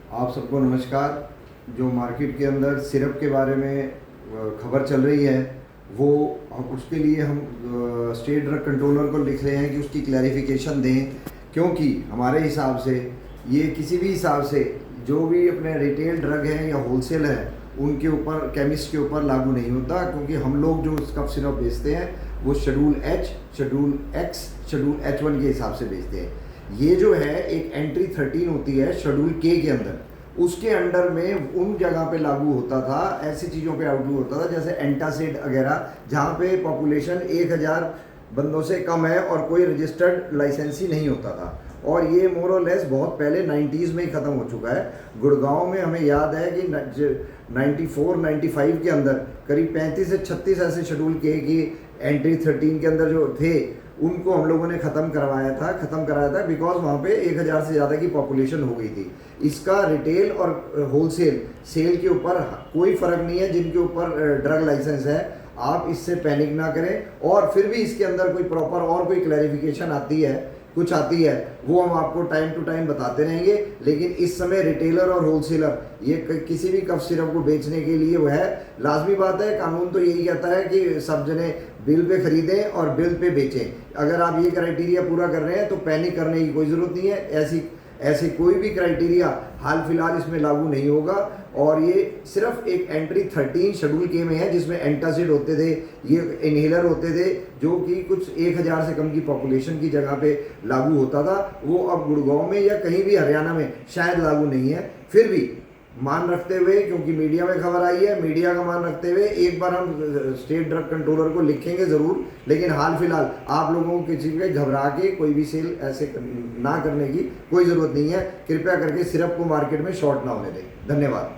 आप सबको नमस्कार। जो मार्केट के अंदर सिरप के बारे में खबर चल रही है वो उसके लिए हम स्टेट ड्रग कंट्रोलर को लिख रहे हैं कि उसकी क्लैरिफिकेशन दें, क्योंकि हमारे हिसाब से ये किसी भी हिसाब से जो भी अपने रिटेल ड्रग हैं या होलसेल है उनके ऊपर, केमिस्ट के ऊपर लागू नहीं होता, क्योंकि हम लोग जो कफ सिरप बेचते हैं वो schedule H, schedule x, schedule H1 के हिसाब से बेचते हैं। ये जो है एक एंट्री 13 होती है शेड्यूल के अंदर, उसके अंडर में उन जगह पे लागू होता था, ऐसी चीज़ों पे लागू होता था जैसे एंटासिड वगैरह, जहाँ पे पॉपुलेशन 1000 बंदों से कम है और कोई रजिस्टर्ड लाइसेंसी नहीं होता था। और ये मोर और लेस बहुत पहले 90s में ही ख़त्म हो चुका है। गुड़गांव में हमें याद है कि 94-95 के अंदर करीब 35 से 36 ऐसे शेड्यूल के की एंट्री 13 के अंदर जो थे उनको हम लोगों ने ख़त्म कराया था बिकॉज वहाँ पे 1000 से ज़्यादा की पॉपुलेशन हो गई थी। इसका रिटेल और होलसेल सेल के ऊपर कोई फ़र्क नहीं है। जिनके ऊपर ड्रग लाइसेंस है आप इससे पैनिक ना करें, और फिर भी इसके अंदर कोई प्रॉपर और कोई क्लैरिफिकेशन आती है, कुछ आती है, वो हम आपको टाइम टू टाइम बताते रहेंगे। लेकिन इस समय रिटेलर और होलसेलर ये किसी भी कफ सिरप को बेचने के लिए वो है, लाजमी बात है, कानून तो यही कहता है कि सब जने बिल पे खरीदें और बिल पे बेचें। अगर आप ये क्राइटेरिया पूरा कर रहे हैं तो पैनिक करने की कोई ज़रूरत नहीं है। ऐसी कोई भी क्राइटेरिया हाल फिलहाल इसमें लागू नहीं होगा। और ये सिर्फ एक एंट्री 13 शेड्यूल के में है, जिसमें एंटासिड होते थे, ये इन्हेलर होते थे, जो कि कुछ 1000 से कम की पॉपुलेशन की जगह पे लागू होता था। वो अब गुड़गांव में या कहीं भी हरियाणा में शायद लागू नहीं है। फिर भी मान रखते हुए, क्योंकि मीडिया में खबर आई है, मीडिया का मान रखते हुए एक बार हम स्टेट ड्रग कंट्रोलर को लिखेंगे ज़रूर। लेकिन हाल फिलहाल आप लोगों को किसी पे घबरा के कोई भी सेल ऐसे ना करने की कोई ज़रूरत नहीं है। कृपया करके सिरप को मार्केट में शॉर्ट ना होने दें। धन्यवाद।